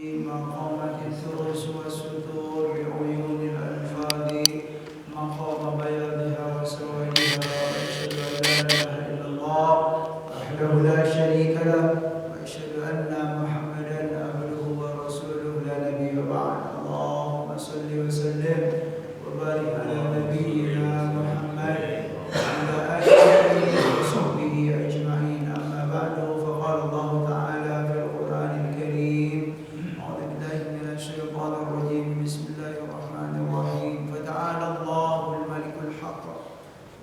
مقامة الثلث والستور بعيون الألفاظ مقام بياضها وسوادها وأشهد أن لا إله إلا الله وحده لا شريك له وأشهد أن محمدا عبده ورسوله لا نبي بعد اللهم صل وسلم وبارك على نبينا محمد وعلى آله وصحبه أجمعين أما بعد فقال الله تعالى في القرآن الكريم أعوذ بالله من الشيطان الرجيم بسم الله الرحمن الرحيم فتعالى الله الملك الحق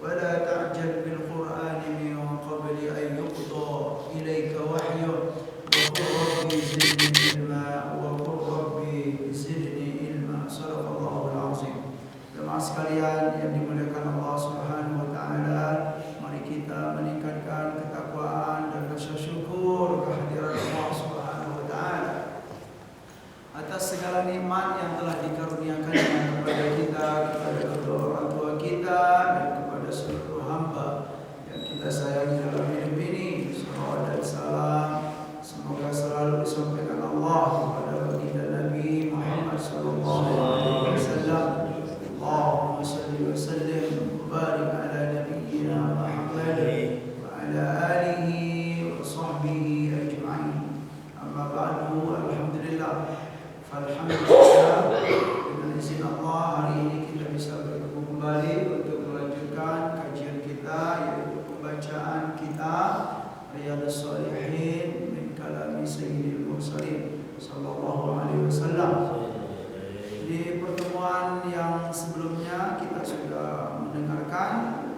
ولا تعجل بالقرآن من قبل أن يقضى إليك وحيه وقل ربي زدني علما وقل ربي زدني علما صدق الله العظيم. Jemaah sekalian yang dimuliakan Allah Subhanahu wa taala, mari kita meningkatkan ketakwaan dan rasa syukur kehadiran Allah Subhanahu wa taala atas segala nikmat yang telah dikaruniakan kepada kita, kepada kedua orang tua kita dan kepada seluruh hamba yang kita sayangi dalam hidup ini. Salawat dan salam semoga selalu disampaikan Allah kepada baginda Nabi Muhammad sallallahu alaihi wasallam. Allahumma salli wa sallim wa barik ala nabiyyina Muhammad wa ala alihi wa sahbihi ajma'in. Amma ba'du, alhamdulillah. Alhamdulillah, dengan izin Allah hari ini kita bisa bertemu kembali untuk melanjutkan kajian kita, yaitu pembacaan kitab Riyadhus Shalihin min kalami Sayyidil Mursalin sallallahu alaihi wasallam. Di pertemuan yang sebelumnya kita sudah mendengarkan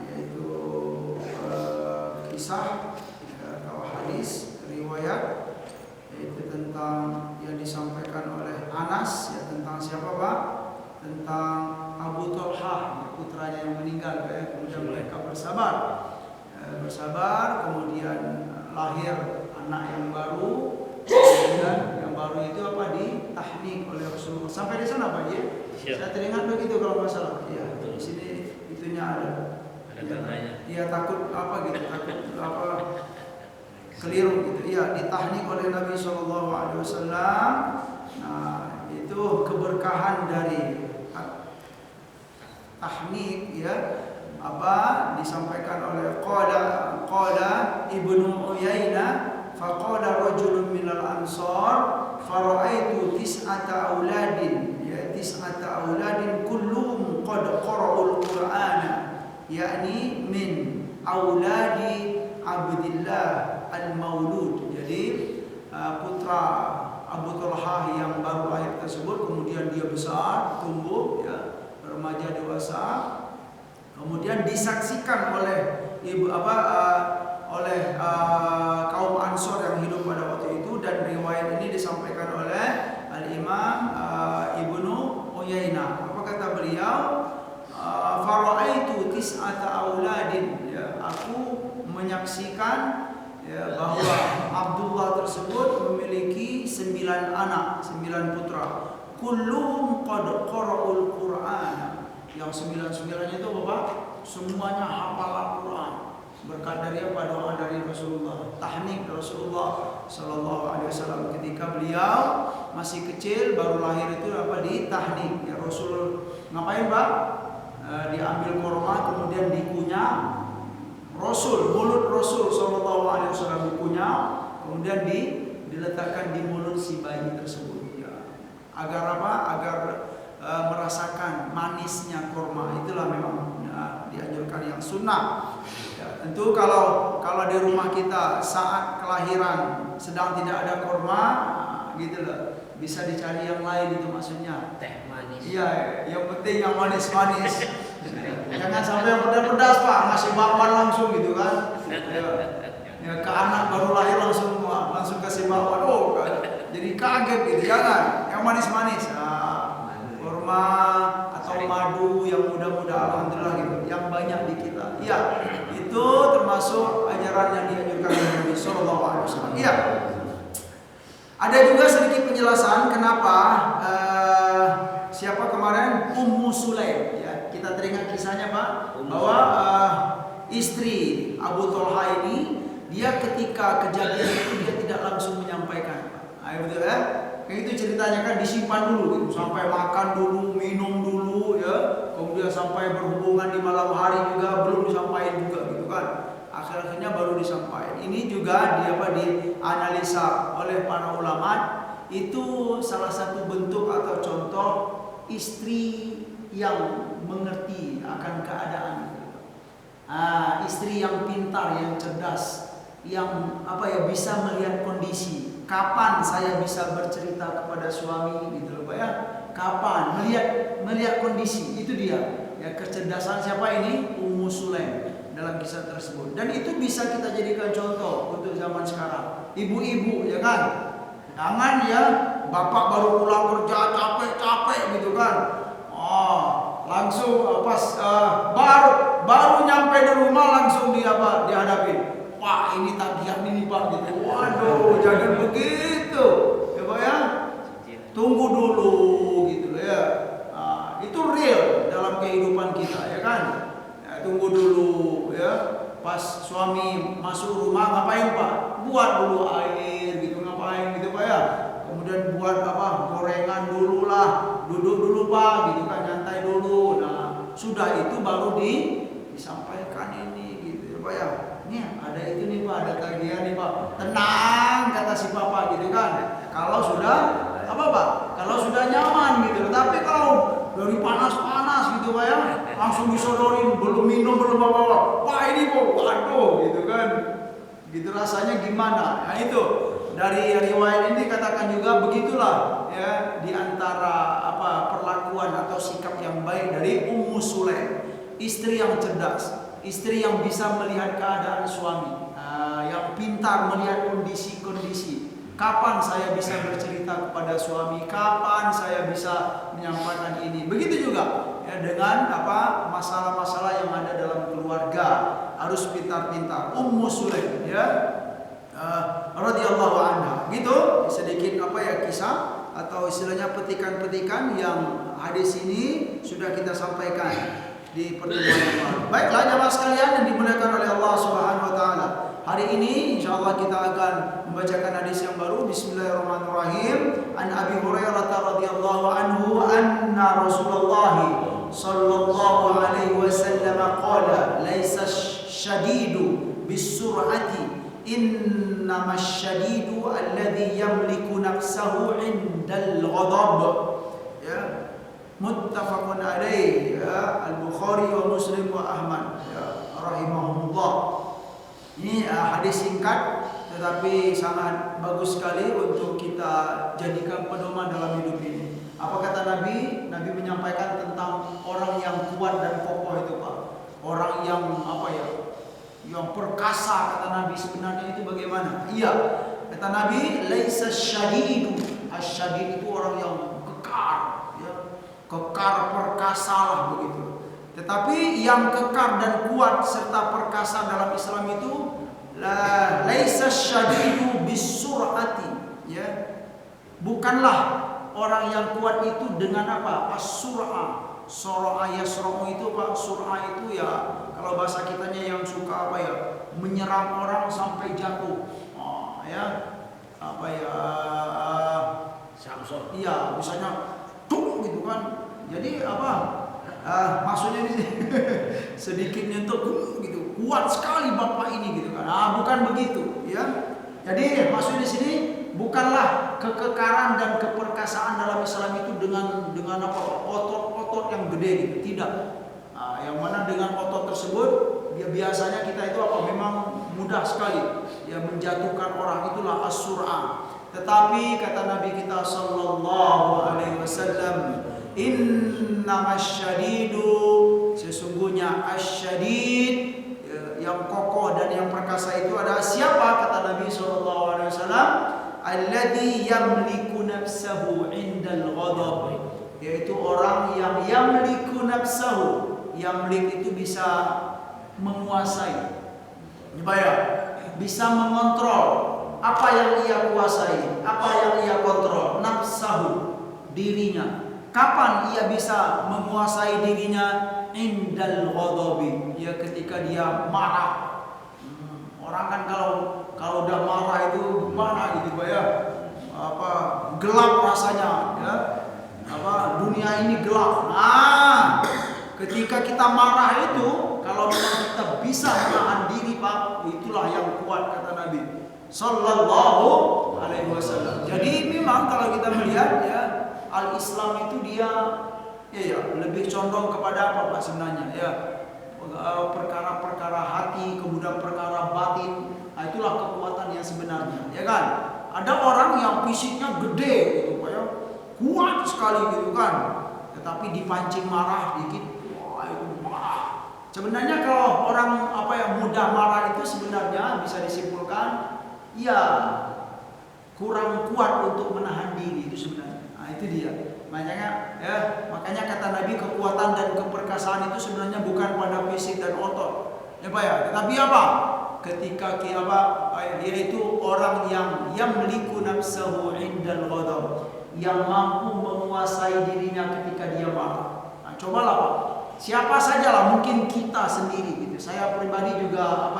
yaitu kisah atau hadis riwayat yaitu tentang yang disampaikan oleh Anas, ya, tentang siapa Pak? Tentang Abu Thalhah, putranya yang meninggal, ya. Kemudian mereka bersabar, kemudian lahir anak yang baru, kemudian yang baru itu apa, ditahnik oleh Rasulullah. Sampai di sana Pak ya? Saya teringat begitu kalau nggak salah. Ya, di sini itunya ada. Iya, takut apa gitu, takut apa keliru gitu. Iya, ditahnik oleh Nabi Shallallahu Alaihi Wasallam. Nah, itu keberkahan dari tahnik, ya. Apa disampaikan oleh qala Ibnu Uyainah, faqala rajulun minal ansar fara'aitu tis'ata auladin, ya, tis'ata auladin kulluhum qad qara'ul qur'ana, yakni min auladi Abdillah al-Maulud. Jadi putra Abu Thalhah yang baru lahir tersebut, kemudian dia besar, tumbuh, ya, remaja dewasa, kemudian disaksikan oleh kaum Ansor yang hidup pada waktu itu, dan riwayat ini disampaikan oleh Al-Imam Ibnu Uyainah. Apa kata beliau? Fara'aitu tis'ata auladin, ya, aku menyaksikan, ya, bahwa Abdullah tersebut memiliki 9 anak, 9 putra. Kulluhum qad qara'ul Qur'an. Yang 9-9-nya itu Bapak semuanya hafal Al-Qur'an. Berkat dari apa? Doa dari Rasulullah, tahnik Rasulullah sallallahu alaihi wasallam ketika beliau masih kecil, baru lahir itu apa, ditahnik. Ya, Rasul ngapain Pak? Diambil korma, kemudian dikunyah. Mulut Rasul sallallahu alaihi wasallam dikunyah, kemudian diletakkan di mulut si bayi tersebut, ya. Agar apa? Agar merasakan manisnya korma. Itulah memang, ya, dianjurkan yang sunnah. Ya, tentu kalau di rumah kita saat kelahiran sedang tidak ada korma, gitu loh, bisa dicari yang lain, itu maksudnya teh manis. Iya, yang penting yang manis-manis. Jangan sampai yang pedas-pedas Pak, ngasih bakwan langsung gitu kan. Ya, ke anak baru lahir langsung kasih bakwan. Oh, jadi kaget gitu. Jangan, yang manis-manis. Kurma atau madu yang muda-muda, alhamdulillah gitu, yang banyak di kita. Iya, itu termasuk ajaran yang dianjurkan oleh Nabi sallallahu alaihi wasallam. Iya. Ada juga sedikit penjelasan kenapa siapa kemarin Ummu Sulaim, ya. Kita teringat kisahnya Pak, bahwa istri Abu Thalhah ini, dia ketika kejadian itu dia tidak langsung menyampaikan, Pak. Betul, ya? itu ceritanya kan disimpan dulu gitu, sampai makan dulu, minum dulu ya, kemudian sampai berhubungan di malam hari juga belum disampaikan juga gitu kan. Akhirnya baru disampaikan. Ini juga dianalisa oleh para ulama, itu salah satu bentuk atau contoh istri yang mengerti akan keadaan. Istri yang pintar, yang cerdas, yang bisa melihat kondisi. Kapan saya bisa bercerita kepada suami gitu loh Pak ya? Kapan melihat kondisi, itu dia. Ya, kecerdasan siapa ini? Ummu Sulaim dalam kisah tersebut. Dan itu bisa kita jadikan contoh untuk zaman sekarang. Ibu-ibu ya kan? Jangan ya bapak baru pulang kerja capek-capek gitu kan. Langsung baru nyampe di rumah langsung dihadapin. Pak ini tagihan ini Pak gitu. Waduh, jangan begitu. Ya Pak ya. Tunggu dulu gitu ya. Itu real dalam kehidupan kita ya kan. Ya, tunggu dulu ya. Pas suami masuk rumah ngapain Pak? Buat dulu air gitu, ngapain gitu Pak ya. Kemudian buat gorengan dulu lah. Duduk dulu Pak gitu kan, nyantai dulu. Nah, sudah itu baru disampaikan ini gitu ya Pak ya. Nih ada itu nih Pak, ada tagihan nih Pak. Tenang kata si Papa gitu kan. Kalau sudah kalau sudah nyaman gitu. Tapi kalau dari panas-panas gitu Pak ya, langsung disodorin, belum minum belum apa-apa. Pak ini kok waduh gitu kan. Gitu rasanya gimana? Nah itu dari riwayat ini katakan juga begitulah ya, di antara perlakuan atau sikap yang baik dari Ummu Sulaim, istri yang cerdas. Istri yang bisa melihat keadaan suami, yang pintar melihat kondisi-kondisi. Kapan saya bisa bercerita kepada suami? Kapan saya bisa menyampaikan ini? Begitu juga ya dengan masalah-masalah yang ada dalam keluarga, harus pintar-pintar. Ummu Sulaim ya, radhiyallahu anha. Gitu sedikit kisah atau istilahnya petikan-petikan yang hadis ini sudah kita sampaikan di pertemuan yang lalu. Baiklah jamaah sekalian yang dimuliakan oleh Allah Subhanahu wa taala. Hari ini insyaallah kita akan membacakan hadis yang baru. Bismillahirrahmanirrahim. An Abi Hurairah radhiyallahu anhu anna Rasulullah sallallahu alaihi wasallam qala laisa syadidu bis-sur'ati innama syadidu alladhi yamliku nafsahu 'indal ghadab. Ya. Muttafaqun alaih ya, Al-Bukhari wa Muslim wa Ahmad ya, rahimahumullah. Ini hadis singkat tetapi sangat bagus sekali untuk kita jadikan pedoman dalam hidup ini. Apa kata Nabi? Nabi menyampaikan tentang orang yang kuat dan kokoh itu Pak. Orang yang yang perkasa kata Nabi sebenarnya itu bagaimana? Iya, kata Nabi laisa syadidu. Asyadid itu orang yang kekar perkasa lah begitu. Tetapi yang kekar dan kuat serta perkasa dalam Islam itu laisa syadidu bis-sur'ati ya. Bukanlah orang yang kuat itu dengan as-sur'ah. Sur'ah yasra'u itu Pak, sur'ah itu ya kalau bahasa kitanya yang suka menyerang orang sampai jatuh. Samson. Iya, misalnya gitu kan. Jadi maksudnya ini sedikit nyentuh gitu. Kuat sekali bapak ini gitu kan. Bukan begitu ya. Jadi maksudnya di sini bukanlah kekekaran dan keperkasaan dalam Islam itu dengan otot-otot yang gede gitu. Tidak. Yang mana dengan otot tersebut biasanya kita itu memang mudah sekali ya menjatuhkan orang, itulah as-sur'ah. Tetapi kata Nabi kita sallallahu alaihi wasallam, innamasy-syadidu, sesungguhnya asy-syadid yang kokoh dan yang perkasa itu adalah siapa? Kata Nabi sallallahu alaihi wasallam, alladzi yamliku nafsahu 'indal ghadab, yaitu orang yang yamliku nafsahu. Yamlik itu bisa menguasai, bisa mengontrol apa yang ia kuasai, apa yang ia kontrol. Nafsahu, dirinya. Kapan ia bisa menguasai dirinya? Indal ghadabi, ya ketika dia marah. Orang kan kalau udah marah itu gimana gitu Pak ya? gelap rasanya, ya. Dunia ini gelap. Nah, ketika kita marah itu, kalau memang kita bisa menahan diri, Pak, itulah yang kuat, kata Nabi Sallallahu Alaihi Wasallam. Jadi memang kalau kita melihat, ya, al-Islam itu dia lebih condong kepada apa, Pak, sebenarnya, ya, perkara-perkara hati, kemudian perkara batin. Nah, itulah kekuatan yang sebenarnya, ya kan? Ada orang yang fisiknya gede gitu, Pak, ya, kuat sekali gitu kan, tetapi dipancing marah dikit, wah, itu marah. Sebenarnya kalau orang mudah marah itu sebenarnya bisa disimpulkan, ya, kurang kuat untuk menahan diri itu sebenarnya. Nah, itu dia. Makanya kata Nabi, kekuatan dan keperkasaan itu sebenarnya bukan pada fisik dan otot, ya Pak, ya, tetapi apa? Ketika yaitu orang yang yamliku nafsahu indal ghadab, yang mampu menguasai dirinya ketika dia marah. Nah, cobalah, Pak. Siapa sajalah, mungkin kita sendiri gitu. Saya pribadi juga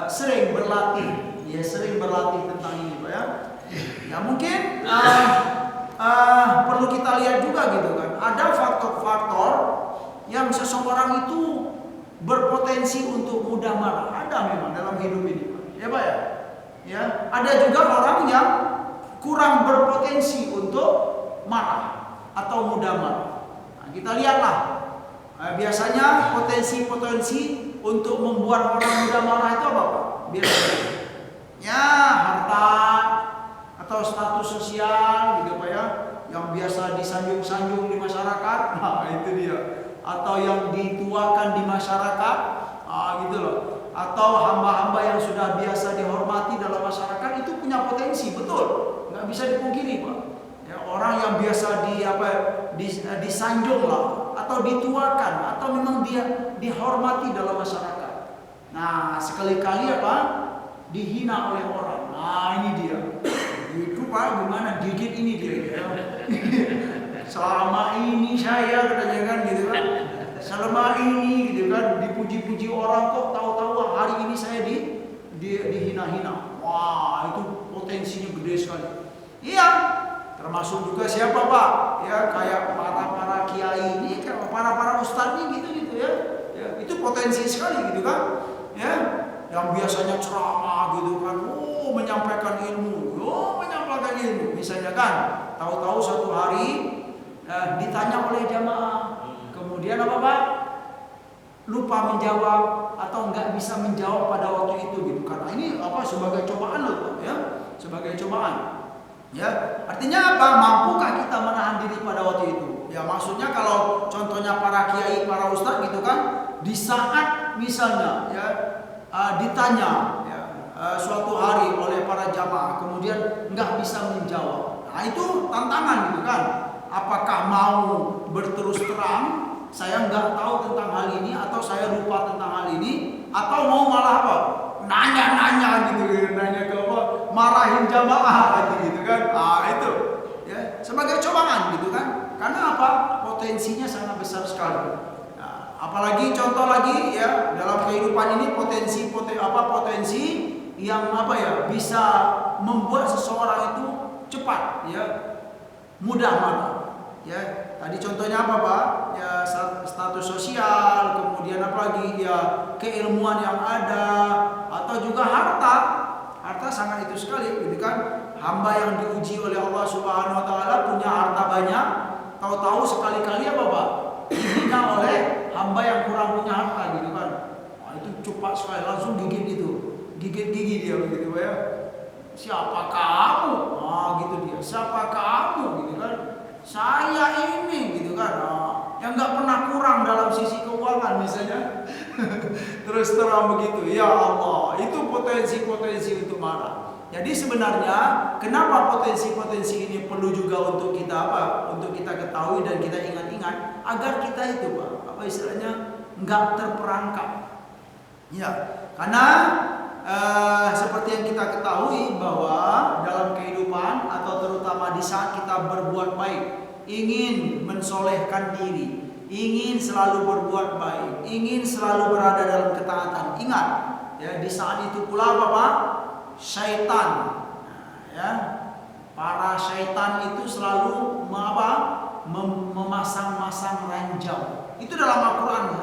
sering berlatih tentang ini, Pak, ya. Ya mungkin perlu kita lihat juga gitu kan. Ada faktor-faktor yang seseorang itu berpotensi untuk mudah marah. Ada memang dalam hidup ini, Pak. Ya, Pak, ya. Ya, ada juga orang yang kurang berpotensi untuk marah atau mudah marah. Nah, kita lihatlah. Biasanya potensi untuk membuat orang mudah marah itu apa, Pak? Biasanya, ya, harta atau status sosial gitu, Pak, ya, yang biasa disanjung-sanjung di masyarakat. Nah, itu dia. Atau yang dituakan di masyarakat, gitu loh. Atau hamba-hamba yang sudah biasa dihormati dalam masyarakat itu punya potensi, betul, nggak bisa dipungkiri, Pak. Ya, orang yang biasa disanjung lah, atau dituakan, atau memang dia dihormati dalam masyarakat. Nah, sekali-kali dihina oleh orang. Nah, ini dia. Itu, Pak, gimana gigit ini dia. Ya. Selama ini saya katanya kan gitu kan. Selama ini gitu kan dipuji-puji orang, kok tahu-tahu hari ini saya dihina-hina. Wah, itu potensinya gede sekali. Iya, termasuk juga siapa, Pak? Ya, kayak para kiai ini, kayak para ustadz ini gitu ya. Ya, itu potensi sekali gitu kan. Ya, yang biasanya ceramah gitu kan. Menyampaikan ilmu. Misalnya kan, tahu-tahu satu hari ditanya oleh jamaah, kemudian apa, Pak? Lupa menjawab atau nggak bisa menjawab pada waktu itu gitu. Karena ini sebagai cobaan loh, Pak, ya, sebagai cobaan. Ya, artinya apa? Mampukah kita menahan diri pada waktu itu? Ya, maksudnya kalau contohnya para kiai, para ustadz gitu kan, di saat misalnya ya ditanya ya, suatu hari oleh para jamaah, kemudian nggak bisa menjawab. Nah, itu tantangan gitu kan. Apakah mau berterus terang, saya nggak tahu tentang hal ini, atau saya lupa tentang hal ini, atau mau malah apa? Nanya-nanya gitu, nanya ke marahin jamaah gitu kan. Ah, itu ya sebagai cobaan gitu kan. Karena apa? Potensinya sangat besar sekali. Nah, apalagi contoh lagi ya dalam kehidupan ini potensi yang bisa membuat seseorang itu cepat ya mudah marah. Ya, tadi contohnya apa, Pak? Ya, status sosial, kemudian apalagi ya keilmuan yang ada, atau juga harta. Harta sangat itu sekali, gitu kan? Hamba yang diuji oleh Allah Subhanahu wa taala punya harta banyak, tahu-tahu sekali-kali apa, Pak? Dihina oleh hamba yang kurang punya harta, gitu kan? Nah, itu cepat sekali langsung gigit itu. Gigit gigi dia begitu, Pak, ya. Siapa kamu? Gitu dia. Siapa kamu, gitu kan? Saya ini gitu kan, yang nggak pernah kurang dalam sisi keuangan misalnya. Terus terang begitu, ya Allah, itu potensi-potensi untuk marah. Jadi sebenarnya kenapa potensi-potensi ini perlu juga untuk kita untuk kita ketahui dan kita ingat-ingat agar kita itu istilahnya nggak terperangkap. Ya, karena seperti yang kita ketahui bahwa dalam kehidupan atau terutama di saat kita berbuat baik, ingin mensolehkan diri, ingin selalu berbuat baik, ingin selalu berada dalam ketaatan. Ingat, ya di saat itu pula Syaitan, ya para syaitan itu selalu memasang-masang ranjau. Itu dalam Al-Quran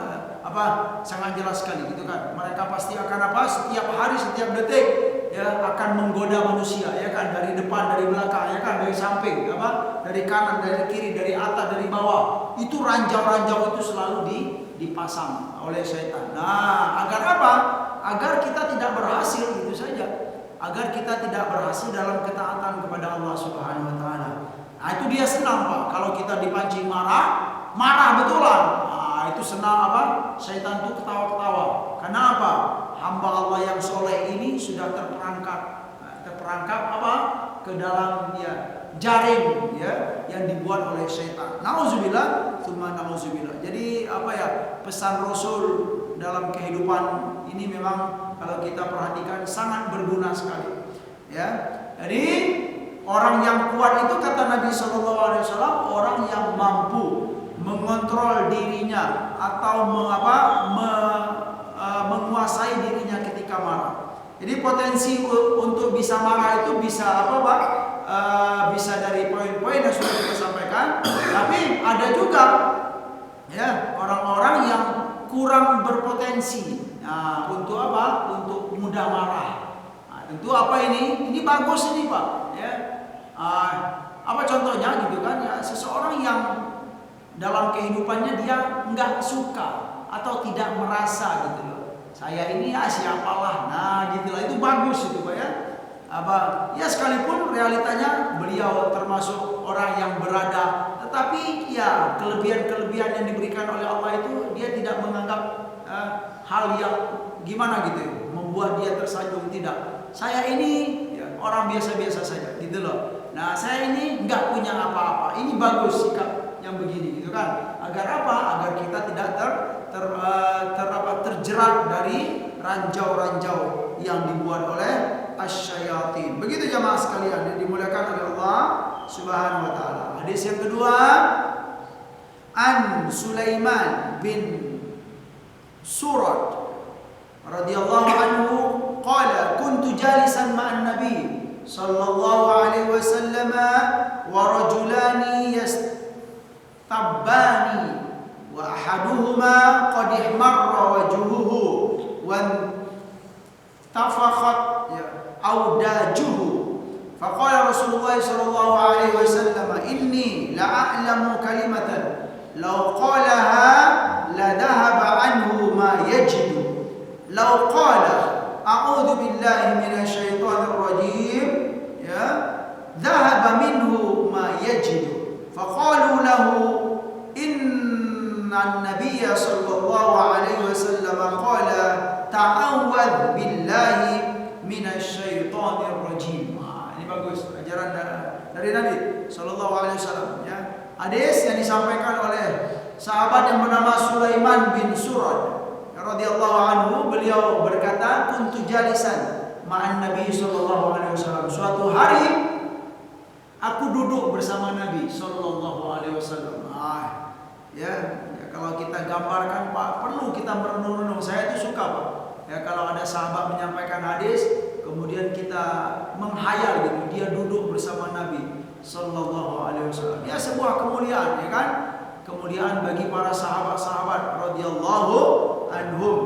sangat jelas sekali gitu kan. Mereka pasti akan setiap hari, setiap detik ya akan menggoda manusia ya kan, dari depan, dari belakang ya kan, dari samping dari kanan, dari kiri, dari atas, dari bawah. Itu ranjau-ranjau itu selalu dipasang oleh syaitan. Nah, agar apa? Agar kita tidak berhasil, itu saja. Agar kita tidak berhasil dalam ketaatan kepada Allah Subhanahu wa taala. Nah, itu dia senang, Pak. Kalau kita dipancing marah betulan. Nah, itu senang syaitan itu ketawa-ketawa. Kenapa? Hamba Allah yang soleh ini sudah terperangkap ke dalam jaring yang dibuat oleh syaitan. Nauzubillah, tsumma nauzubillah. Jadi pesan Rasul dalam kehidupan ini memang kalau kita perhatikan sangat berguna sekali. Ya. Jadi orang yang kuat itu kata Nabi Shallallahu Alaihi Wasallam orang yang mampu mengontrol dirinya atau menguasai dirinya ketika marah. Jadi potensi untuk bisa marah itu bisa bisa dari poin-poin yang sudah kita sampaikan. Tapi ada juga orang-orang yang kurang berpotensi untuk untuk mudah marah. Nah, tentu ini? Ini bagus ini Pak. Ya. Contohnya gitu kan ya, seseorang yang dalam kehidupannya dia nggak suka atau tidak merasa gitu loh. Saya ini siapalah. Nah, gitulah, itu bagus itu Pak ya. Ya sekalipun realitanya beliau termasuk orang yang berada, tetapi ya kelebihan-kelebihan yang diberikan oleh Allah itu dia tidak menganggap hal yang gimana gitu ya, membuat dia tersanjung, tidak. Saya ini orang biasa-biasa saja gitu loh. Nah, saya ini nggak punya apa-apa. Ini bagus sikap yang begini gitu kan. Agar apa? Agar kita tidak terjerat dari ranjau-ranjau yang dibuat oleh asyayatin. Begitu jamaah sekalian yang dimuliakan oleh Allah Subhanahu wa taala. Hadis yang kedua, An Sulaiman bin Surad radhiyallahu anhu qala kuntu jalisan ma'an nabi sallallahu alaihi wasallam wa rajulani yastabbani wa ahaduhuma qad ihmarra wajhuhu wa tafakhat audajuhu faqala Rasulullah sallallahu alaihi wasallam inni la'alamu kalimatan law qalaha la dhahaba anhu ma yajidu law qala a'udzu billahi minasyaitonir rajim dhahaba minhu ma yajidu faqalu lahu inna an-nabiyya sallallahu alaihi wasallam qala ta'awwadz billahi minasyaitonir rajim. Ini bagus ajaran dari Nabi sallallahu alaihi wasallam ya. Hadis yang disampaikan oleh sahabat yang bernama Sulaiman bin Surad radhiyallahu anhu, beliau berkata kuntu jalisan ma'an Nabi sallallahu alaihi wasallam. Suatu hari aku duduk bersama Nabi sallallahu alaihi wasallam. Kalau kita gambarkan Pak, perlu kita merenung-renung. Saya itu suka Pak. Ya, kalau ada sahabat menyampaikan hadis, kemudian kita menghayal gitu, dia duduk bersama Nabi sallallahu alaihi wasallam. Ya, sebuah kemuliaan, ya kan? Kemuliaan bagi para sahabat-sahabat radhiyallahu anhum.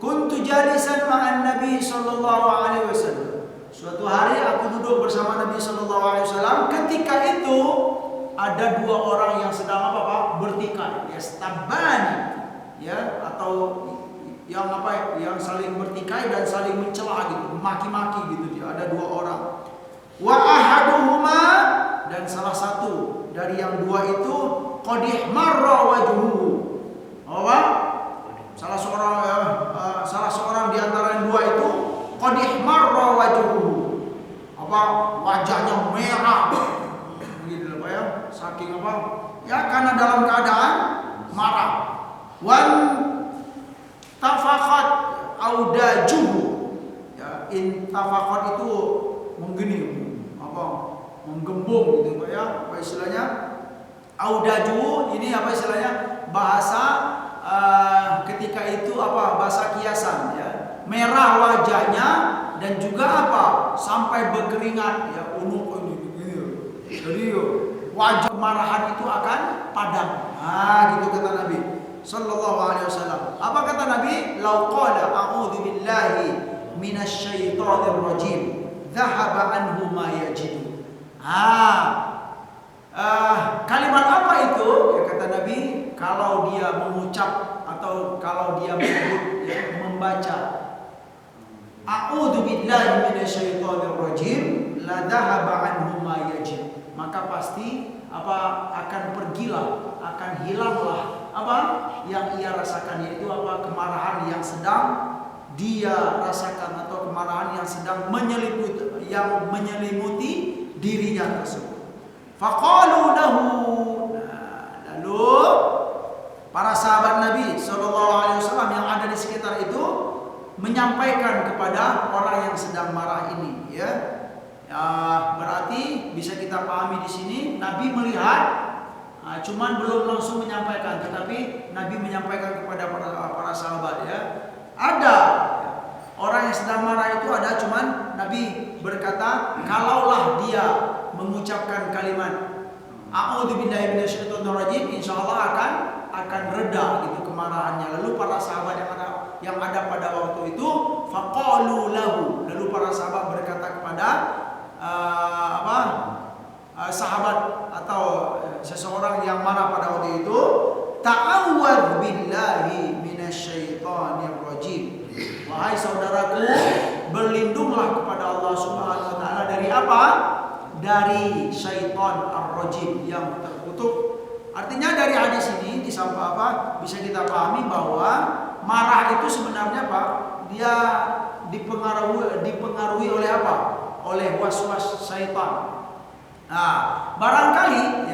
Kuntu jalisan ma'an Nabi sallallahu alaihi wasallam. Suatu hari aku duduk bersama Nabi sallallahu alaihi wasallam. Ketika itu ada dua orang yang sedang bertikai, yastabani, ya, atau yang saling bertikai dan saling mencela gitu, maki-maki gitu dia. Ada dua orang. Wa ahaduhuma, dan salah satu dari yang dua itu qad ihmarra wajhuhu. Salah seorang di antara yang dua itu qad ihmarra wajhuhu. Wajahnya merah. Begitu Pak ya. Saking ya karena dalam keadaan marah. Wan tafakhat audajuhu. Ya, intafakhat itu menggembung gitu Pak ya. Apa istilahnya? Audajuhu ini istilahnya? Bahasa ketika itu bahasa kiasan ya. Merah wajahnya dan juga sampai berkeringat ya, unuk gitu. Jadi wajah kemarahan itu akan padam. Gitu kata Nabi sallallahu alaihi wasallam. Apa kata Nabi? Lau qala a'udzu billahi minasyaitonir rajim, dhahaba anhu ma yajidu. Kalimat apa itu? Ya kata Nabi, kalau dia mengucap atau kalau dia menyebut, membaca a'udzu billahi minasyaitonir rajim, la dhahaba anhu ma yajid, maka pasti akan pergilah, akan hilanglah yang ia rasakan, yaitu kemarahan yang sedang dia rasakan atau kemarahan yang sedang menyelimuti dirinya tersebut. Faqalu lahu, lalu para sahabat Nabi SAW yang ada di sekitar itu menyampaikan kepada orang yang sedang marah ini, berarti bisa kita pahami di sini Nabi melihat, cuman belum langsung menyampaikan, tetapi Nabi menyampaikan kepada para sahabat, ada orang yang sedang marah itu ada, cuman Nabi berkata kalaulah dia mengucapkan kalimat a'udzu billahi minasyaitonir rajim, insyaallah akan reda gitu kemarahannya. Lalu para sahabat yang ada pada waktu itu faqalu lahu, lalu para sahabat berkata kepada sahabat atau seseorang yang marah pada waktu itu, ta'awwadz billahi minasyaitonir rajim. Wahai saudaraku, berlindunglah kepada Allah Subhanahu wa taala dari apa? Dari syaitan ar-rajim yang terkutuk. Artinya dari hadis ini bisa kita pahami bahwa marah itu sebenarnya dia dipengaruhi oleh apa? Oleh was-was syaitan. Barangkali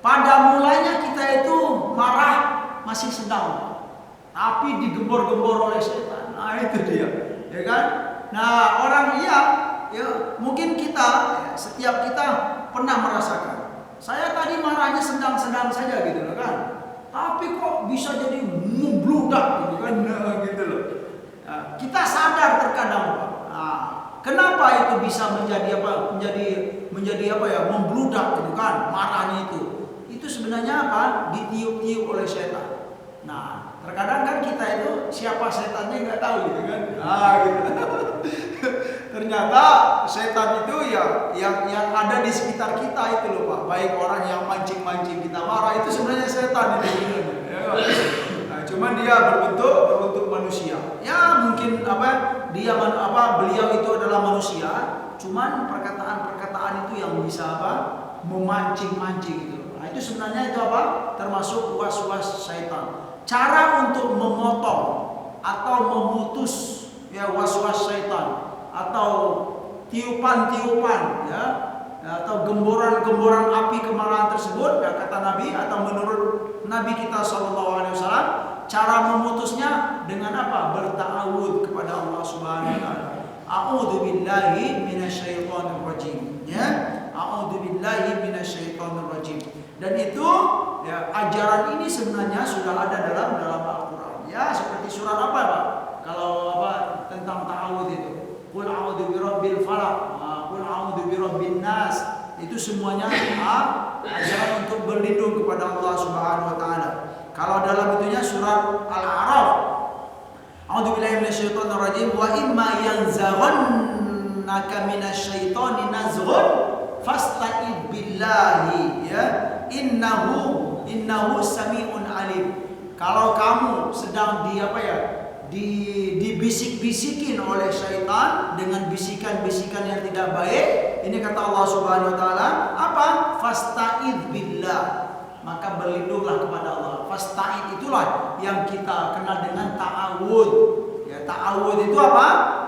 pada mulanya kita itu marah masih sedang, tapi digembor-gembor oleh syaitan. Itu dia, ya kan? Orang mungkin setiap kita pernah merasakan, saya tadi marahnya sedang-sedang saja gitu loh kan, tapi kok bisa jadi membludak gitu kan, gitu loh. Kita sadar terkadang, kenapa itu bisa menjadi membludak gitu kan, marahnya itu sebenarnya ditiup-tiup oleh setan. Terkadang kan kita itu siapa setannya nggak tahu gitu kan, gitu. Ternyata setan itu yang ada di sekitar kita itu loh Pak. Baik orang yang mancing-mancing kita marah itu sebenarnya setan itu. Cuman dia berbentuk manusia. Mungkin beliau itu adalah manusia. Cuman perkataan itu yang bisa memancing-mancing gitu. Itu sebenarnya itu termasuk was-was syaitan. Cara untuk memotong atau memutus was-was syaitan atau tiupan-tiupan atau gemboran-gemboran api kemarahan tersebut, kata Nabi atau menurut Nabi kita SAW, cara memutusnya dengan apa? Berta'awudz kepada Allah Subhanahu wa taala. A'udzu billahi minasyaitonir rajim. A'udzu billahi minasyaitonir rajim. Dan itu ajaran ini sebenarnya sudah ada dalam Al-Qur'an. Seperti surat apa Pak? Kalau tentang ta'awudz itu. Qul a'udzu birabbil falaq, qul a'udzu birabbin nas. Itu semuanya ajaran untuk berlindung kepada Allah Subhanahu wa taala. Kalau dalam itunya surat Al-A'raf, a'udzu billahi minasyaitonir rajim, wa imma yanzaghannaka minasyaitoni nazghun fasta'id billahi innahu sami'un alim. Kalau kamu sedang dibisik-bisikin oleh syaitan dengan bisikan-bisikan yang tidak baik, ini kata Allah Subhanahu wa taala, fasta'id billah, maka berlindunglah kepada Allah. Fasta'id itulah yang kita kenal dengan ta'awud. Ta'awud itu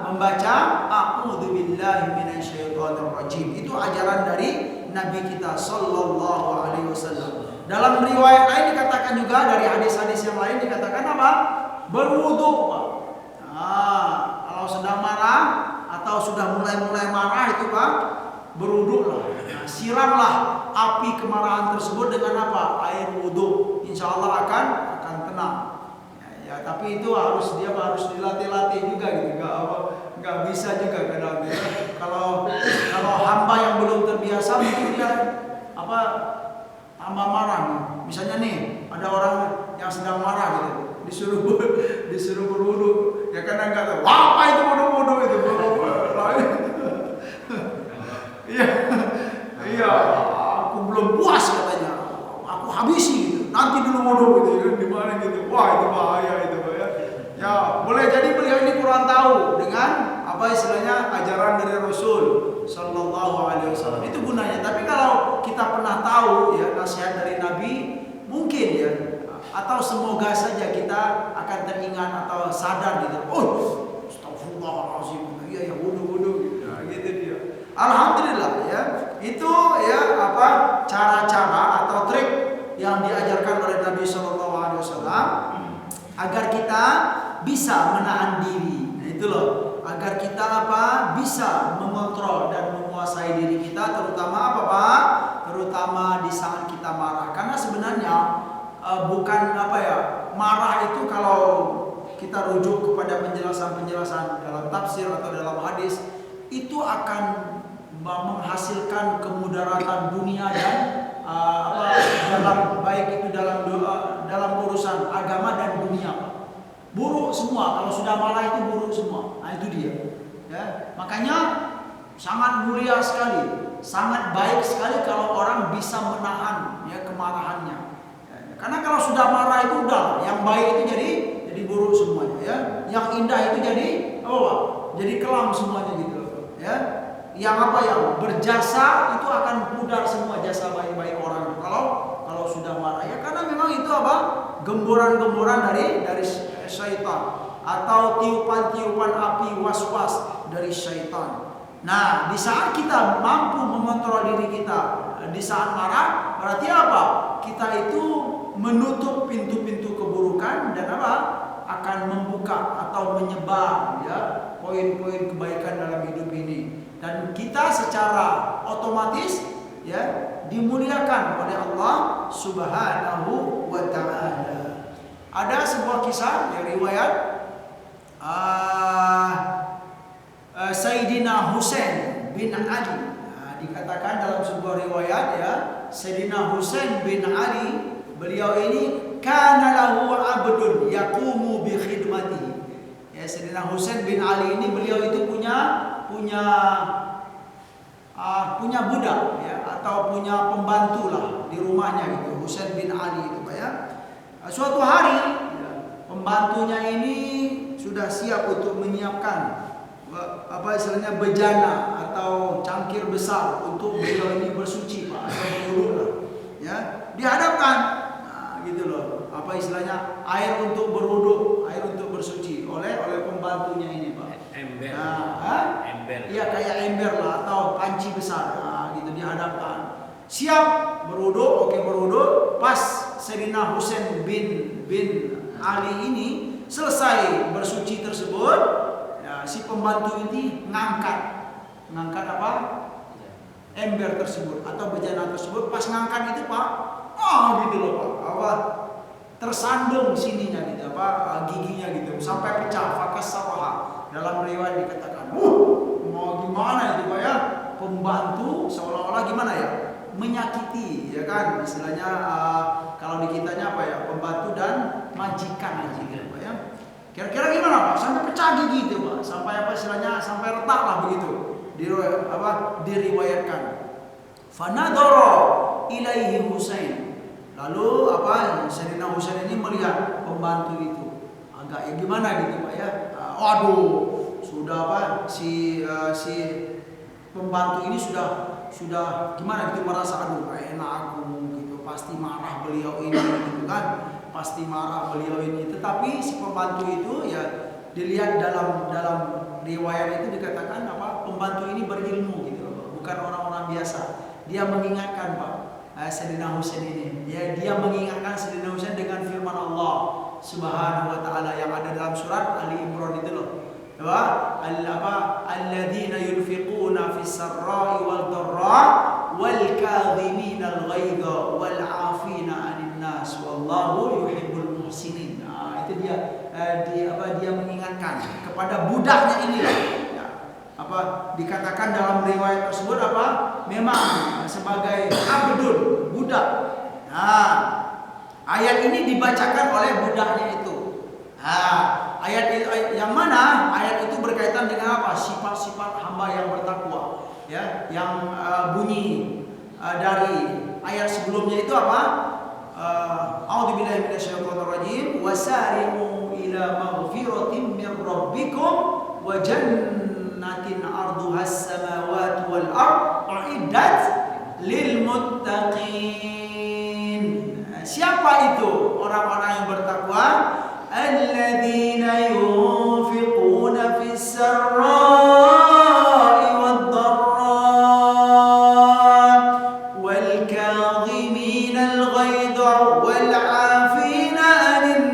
membaca a'udzu billahi minasyaitonir rajim. Itu ajaran dari Nabi kita sallallahu alaihi wasallam. Dalam riwayat lain dikatakan juga, dari hadis-hadis yang lain dikatakan berwudu. Kalau sedang marah atau sudah mulai marah itu berwuduklah. Siramlah api kemarahan tersebut dengan air wudu. Insya Allah akan tenang. Tapi itu harus dilatih-latih juga gitu. nggak bisa juga kadang ya. Kalau hamba yang belum terbiasa mungkin dia hamba marah. Misalnya nih ada orang yang sedang marah gitu, disuruh berwudu, ya kadang nggak tahu. Wah, apa itu wudu itu? Iya, aku belum puas katanya. Aku habisi gitu. Nanti dulu wudu gitu, di mana gitu. Wah, itu bahaya itu ya. Ya, boleh jadi beliau ini kurang tahu dengan istilahnya ajaran dari Rasul Sallallahu Alaihi Wasallam. Itu gunanya. Tapi kalau kita pernah tahu ya nasihat dari Nabi, mungkin ya, atau semoga saja kita akan teringat atau sadar gitu. Oh, astagfirullahaladzim. Iya ya, wudu gitu. Nah, gitu dia. Alhamdulillah ya. Itu ya cara-cara atau trik yang diajarkan oleh Nabi Sallallahu Alaihi Wasallam agar kita bisa menahan diri. Nah, itu loh. Agar kita bisa mengontrol dan menguasai diri kita, terutama terutama di saat kita marah. Karena sebenarnya bukan marah itu kalau kita rujuk kepada penjelasan dalam tafsir atau dalam hadis itu akan menghasilkan kemudaratan dunia dan dalam baik itu dalam urusan agama dan dunia. Buruk semua, kalau sudah marah itu buruk semua. Nah itu dia ya. Makanya sangat mulia sekali, sangat baik sekali kalau orang bisa menahan ya kemarahannya ya. Karena kalau sudah marah itu udah, yang baik itu jadi buruk semuanya ya. Yang indah itu jadi kelam semuanya gitu ya. Yang yang berjasa itu akan pudar semua jasa baik-baik orang kalau sudah marah ya. Karena memang itu gemboran-gemboran dari syaitan atau tiupan-tiupan api was-was dari syaitan. Nah, di saat kita mampu mengontrol diri kita di saat marah, berarti kita itu menutup pintu-pintu keburukan dan akan membuka atau menyebar ya poin-poin kebaikan dalam hidup ini. Dan kita secara otomatis ya dimuliakan oleh Allah Subhanahu wa Ta'ala. Ada sebuah kisah dari riwayat Sayyidina Husain bin Ali. Dikatakan dalam sebuah riwayat ya, Sayyidina Husain bin Ali, beliau ini kana lahu abdun yaqumu bi khidmatihi. Ya, Sayyidina Husain bin Ali ini beliau itu punya budak ya, atau punya pembantu lah di rumahnya gitu. Husain bin Ali itu ya. Suatu hari pembantunya ini sudah siap untuk menyiapkan istilahnya bejana atau cangkir besar untuk beliau ini bersuci atau berwudu ya. Dihadapkan gitu loh, istilahnya air untuk berwudu, air untuk bersuci oleh pembantunya ini ember. Ember. Iya kayak ember lah atau panci besar gitu dihadapkan. Siap berwudu, oke berwudu. Pas Sayyidina Husain bin Ali ini selesai bersuci tersebut, ya, si pembantu ini ngangkat ember tersebut atau bejana tersebut. Pas ngangkat itu gitu loh tersandung sininya gitu giginya gitu sampai pecah, fakasaraha. Dalam riwayat dikatakan mau gimana itu ya, pembantu seolah-olah gimana ya, menyakiti ya kan istilahnya. Kalau di kitanya pembantu dan majikan gitu ya. Kira-kira gimana sampai pecah gigi itu sampai istilahnya sampai retak lah begitu diriwayatkan. Fanadhara ilaihi Husain, lalu Sayyidina Husain ini melihat pembantu itu agak ya gimana gitu ya. Waduh, sudah si pembantu ini sudah gimana gitu, merasa enak aku gitu, pasti marah beliau ini gitu kan, pasti marah beliau ini. Tetapi si pembantu itu ya dilihat dalam riwayat itu dikatakan pembantu ini berilmu gitu, bukan orang-orang biasa. Dia mengingatkan Sayyidina Husain ini, dia mengingatkan Sayyidina Husain dengan firman Allah Subhanahu wa Ta'ala yang ada dalam surat Ali Imran itu loh. Alladzina yunfiquna fis sarra'i wal dharra wal kadhimina al ghaidha wal 'afina 'anil nas wallahu yuhibbul muhsinin. Itu dia mengingatkan kepada budaknya ini dikatakan dalam riwayat tersebut memang sebagai abdul, budak. Nah, ayat ini dibacakan oleh budaknya itu. Nah, ayat yang mana? Ayat itu berkaitan dengan sifat-sifat hamba yang bertakwa, ya, yang bunyi dari ayat sebelumnya itu A'udzubillahi minasyaitonirrajim, wasari'u ila maghfiratin min rabbikum wa jannatin 'arduhas samawati wal ard u'iddat lil muttaqin. Siapa itu orang-orang yang bertakwa? Alladzina yunfiquna fis sarra'i wad dharra wal kadhimina al ghaidha wal 'afina 'anil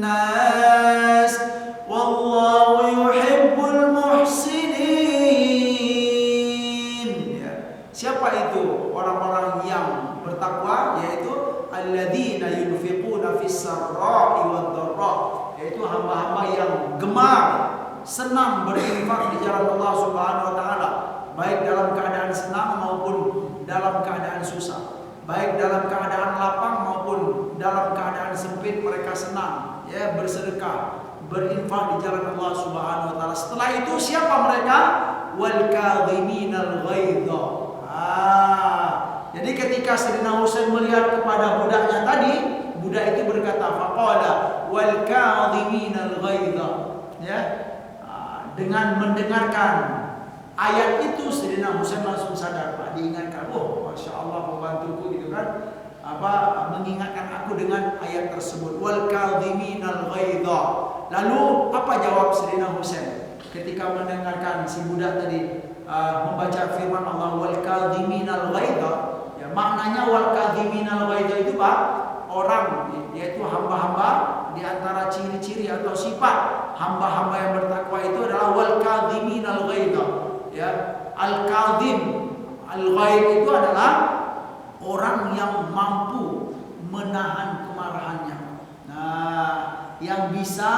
nas wallahu yuhibbul muhsinin. Siapa itu orang-orang yang bertakwa? Yaitu alladzina yunfiquna fis sarra'i wad dharra, yaitu hamba-hamba yang gemar, senang berinfak di jalan Allah Subhanahu wa taala, baik dalam keadaan senang maupun dalam keadaan susah, baik dalam keadaan lapang maupun dalam keadaan sempit. Mereka senang, ya, bersedekah, berinfak di jalan Allah Subhanahu wa taala. Setelah itu siapa mereka? Wal kadhiminal ghaidha. Jadi ketika Sayyidina Husain melihat kepada budaknya tadi, budak itu berkata, faqala wal kadhiminal ghaidha, ya. Dengan mendengarkan ayat itu Sayyidina Husain langsung sadar, Pak, diingatkan, oh Masya Allah pembantuku gitu kan, mengingatkan aku dengan ayat tersebut, wal kadhiminal ghaidha. Lalu apa jawab Sayyidina Husain ketika mendengarkan si budak tadi membaca firman Allah wal kadhiminal ghaidha? Maknanya wal kadhiminal ghaidha itu Pak, orang, yaitu hamba-hamba, di antara ciri-ciri atau sifat hamba-hamba yang bertakwa itu adalah wal kadhiminal ghaidha, ya. Al kadhim, al ghaid itu adalah orang yang mampu menahan kemarahannya. Nah, yang bisa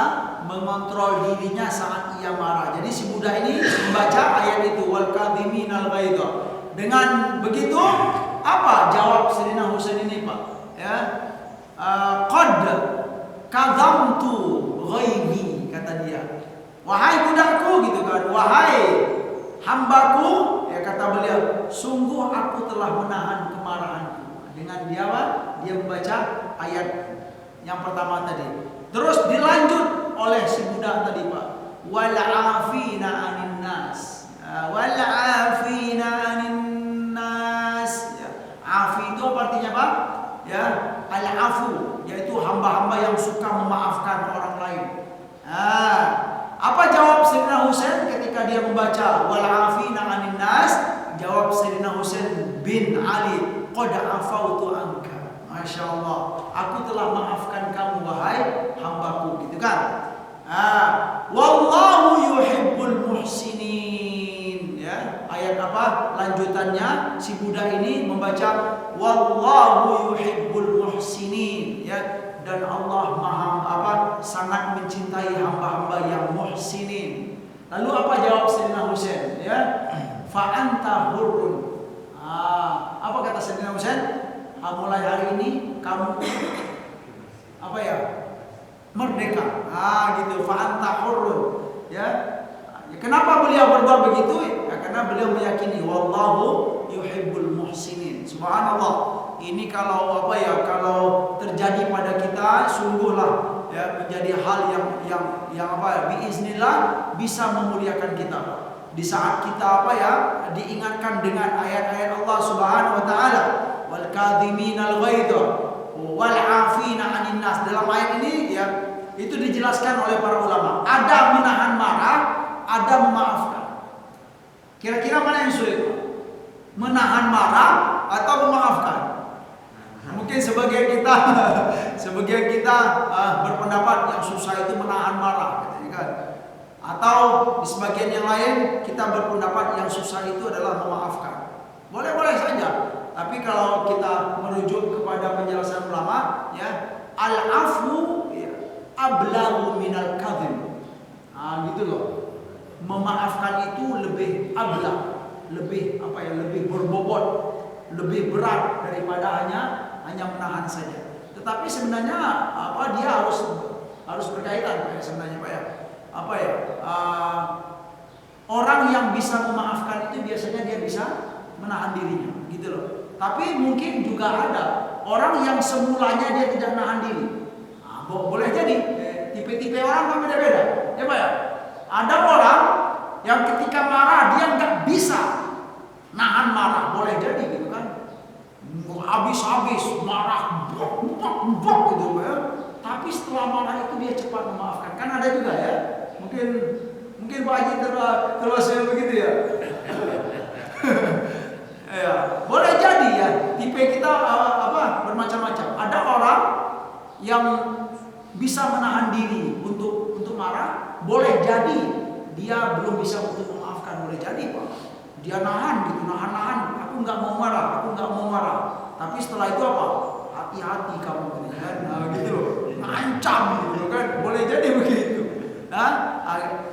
mengontrol dirinya saat ia marah. Jadi si budak ini membaca ayat itu wal kadhiminal ghaidha. Dengan begitu apa jawab Sayyidina Husain ini, Pak? Ya, qad kadhamtu ghaidhi, kata dia. Wahai budakku, gitu kan, wahai hambaku, ya, kata beliau, sungguh aku telah menahan kemarahanku. Dengan dia membaca ayat yang pertama tadi. Terus dilanjut oleh si budak tadi, Pak, wal afina 'anin nas. Wal afina 'anin nas. Afi itu apa artinya, Pak? Ya, al-afu, yaitu hamba-hamba yang suka memaafkan orang lain. Apa jawab Sayyidina Husain ketika dia membaca wal afina 'anin nas? Jawab Sayyidina Husain bin Ali, qad afautu anka. Masya Allah, aku telah maafkan kamu wahai hambaku, gitu kan? Wallahu yuhibbul muhsinin, ya. Ayat apa lanjutannya? Si budak ini membaca wallahu yuhibbul muhsinin, ya, dan Allah sangat mencintai hamba-hamba yang muhsinin. Lalu apa jawab Sayyidina Husain, ya? Fa anta hurrun. Apa kata Sayyidina Husain? Mulai hari ini kamu merdeka. Gitu. Fa anta hurrun, ya. Kenapa beliau berbuat begitu? Ya, karena beliau meyakini wallahu yuhibbul muhsinin. Subhanallah. Ini kalau kalau terjadi pada kita, sungguhlah, ya, menjadi hal yang biiznillah bisa memuliakan kita. Di saat kita diingatkan dengan ayat-ayat Allah Subhanahu wa taala, wal kadhiminal ghaidha wal 'afina 'anil nas. Dalam ayat ini, ya, itu dijelaskan oleh para ulama. Ada menahan marah, ada memaafkan. Kira-kira mana yang sulit? Menahan marah atau memaafkan? Mungkin sebagian kita berpendapat yang susah itu menahan marah, kan? Atau di sebagian yang lain kita berpendapat yang susah itu adalah memaafkan. Boleh-boleh saja. Tapi kalau kita merujuk kepada penjelasan ulama, ya, al-afu, ya, ablagu minal kadhib. Gitu loh. memaafkan itu lebih ablah, lebih lebih berbobot, lebih berat daripada hanya menahan saja. Tetapi sebenarnya dia harus berkaitan Pak ya, sebenarnya Pak ya. Orang yang bisa memaafkan itu biasanya dia bisa menahan dirinya, gitu loh. Tapi mungkin juga ada orang yang semulanya dia tidak menahan diri. Boleh jadi tipe-tipe orang kan beda-beda, ya Pak ya. Ada orang yang ketika marah dia nggak bisa nahan marah, boleh jadi gitu kan. Habis-habis marah, bok gitu ya. Tapi setelah marah itu dia cepat memaafkan. Kan ada juga ya. Mungkin Pak Haji termasuk begitu ya. Ya, boleh jadi ya. Tipe kita bermacam-macam. Ada orang yang bisa menahan diri untuk marah, boleh jadi dia belum bisa untuk memaafkan, boleh jadi Pak. Dia nahan gitu, nahan. Aku nggak mau marah. Tapi setelah itu apa? Hati-hati kamu kan, gitu loh. Ngancam gitu kan, boleh jadi begitu.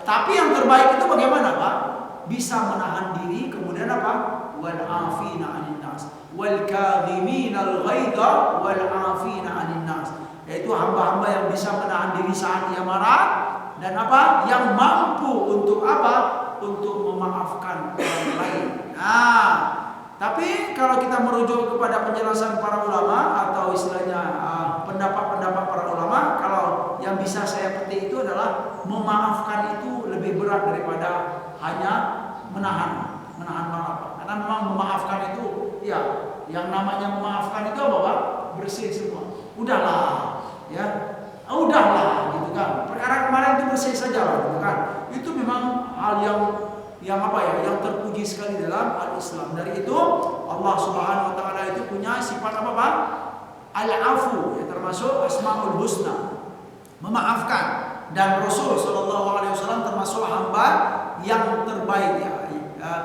Tapi yang terbaik itu bagaimana Pak? Bisa menahan diri, kemudian apa? Wal afina 'anil nas, wal kadhiminal ghaidha wal afina 'anil nas. Yaitu hamba-hamba yang bisa menahan diri saat dia marah dan apa? Yang mampu untuk apa? Untuk memaafkan orang lain. Tapi kalau kita merujuk kepada penjelasan para ulama atau istilahnya pendapat-pendapat para ulama, kalau yang bisa saya petik itu adalah memaafkan itu lebih berat daripada hanya menahan marah. Karena memang memaafkan itu ya, yang namanya memaafkan itu apa Pak? Bersih semua. Udahlah gitu kan. Perkara kemarin itu bersih saja lah gitu kan. Itu memang hal yang yang terpuji sekali dalam al-Islam. Dari itu Allah Subhanahu wa taala itu punya sifat apa Pak? Al-afu, ya, termasuk asmaul husna, memaafkan. Dan Rasul sallallahu alaihi wasallam termasuk hamba yang terbaik ya.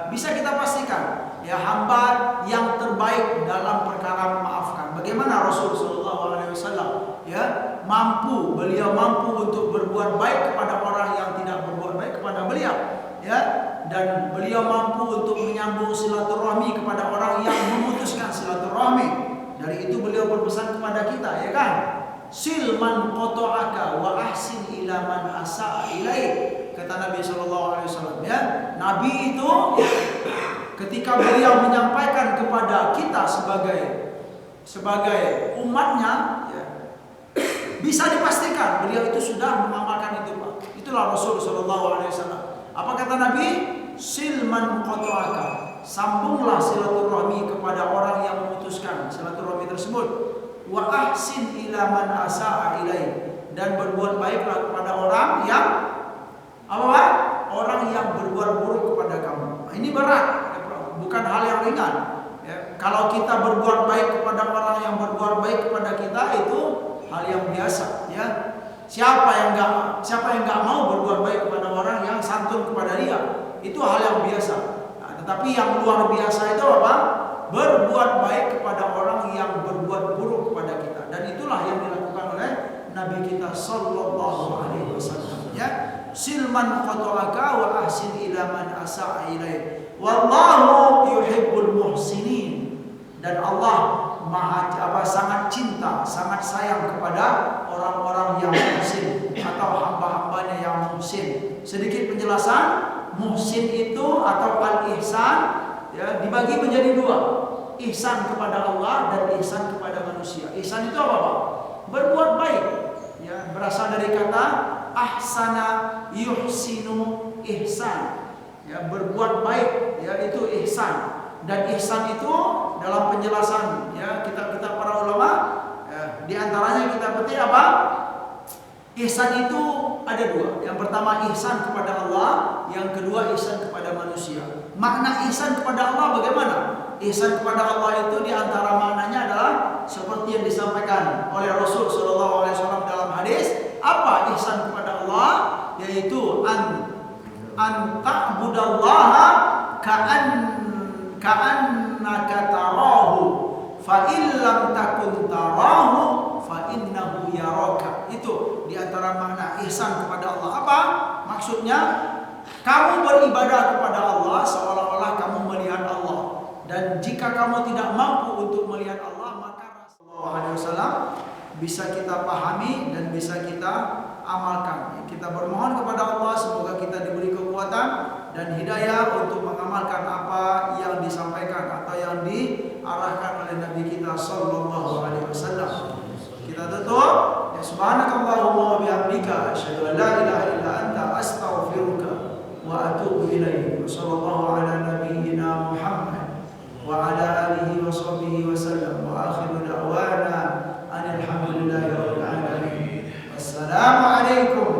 Bisa kita pastikan ya, hamba yang terbaik dalam perkara memaafkan. Bagaimana Rasul sallallahu alaihi wasallam ya beliau mampu untuk berbuat baik kepada orang yang tidak berbuat baik kepada beliau ya, dan beliau mampu untuk menyambung silaturahmi kepada orang yang memutuskan silaturahmi. Dari itu beliau berpesan kepada kita ya kan, silman qata'aka wa ahsin ila man asa'a ilaik, kata Nabi sallallahu alaihi wasallam ya. Nabi itu ketika beliau menyampaikan kepada kita sebagai umatnya ya, bisa dipastikan beliau itu sudah mengamalkan itu Pak. Itulah Rasul sallallahu alaihi wasallam. Apa kata Nabi? Silman qata'aka, sambunglah silaturahmi kepada orang yang memutuskan silaturahmi tersebut. Wa ahsin ila man asa'a ilaik, dan berbuat baiklah kepada orang yang orang yang berbuat buruk kepada kamu. Ini berat, bukan hal yang ringan. Ya, kalau kita berbuat baik kepada orang yang berbuat baik kepada kita itu hal yang biasa. Ya, siapa yang nggak mau berbuat baik kepada orang yang santun kepada dia? Itu hal yang biasa. Nah, tetapi yang luar biasa itu apa? Berbuat baik kepada orang yang berbuat buruk kepada kita. Dan itulah yang dilakukan oleh Nabi kita sallallahu alaihi wasallam. Ya, silman qata'aka wa ahsin ila man asa'a ilaik. Wallahu yuhibbul muhsinin. Dan Allah sangat cinta, sangat sayang kepada orang-orang yang muhsin atau hamba-hambanya yang muhsin. Sedikit penjelasan, muhsin itu atau al-ihsan ya, dibagi menjadi dua. Ihsan kepada Allah dan ihsan kepada manusia. Ihsan itu apa Pak? Berbuat baik. Ya, berasal dari kata ahsana yuhsinu ihsan. Ya, berbuat baik ya, itu ihsan. Dan ihsan itu dalam penjelasan ya kita para ulama ya, di antaranya kita petik apa? Ihsan itu ada dua. Yang pertama ihsan kepada Allah, yang kedua ihsan kepada manusia. Makna ihsan kepada Allah bagaimana? Ihsan kepada Allah itu di antara maknanya adalah seperti yang disampaikan oleh Rasul sallallahu alaihi wasallam dalam hadis. Apa ihsan kepada Allah? Yaitu an ta'budallaha ka'annaka tarahu fa in lam takun tarahu fa innahu yaraka. Itu di antara makna ihsan kepada Allah. Apa maksudnya? kamu beribadah kepada Allah seolah-olah kamu melihat Allah. Dan jika kamu tidak mampu untuk melihat Allah, maka Rasulullah SAW bisa kita pahami dan bisa kita amalkan. Kita bermohon kepada Allah semoga kita diberi kekuatan dan hidayah untuk mengamalkan apa yang disampaikan atau yang diarahkan oleh Nabi kita sallallahu alaihi wasallam. Kita tutup. Ya subhanakallahumma wa bihamdika asyhadu an la ilaha illa anta astaghfiruka wa atubu ilaik. Wassallallahu ala nabiyyina Muhammad wa ala alihi wa sahbihi wasallam wa akhiru da'wana alhamdulillahi rabbil alamin. Wassalamu alaikum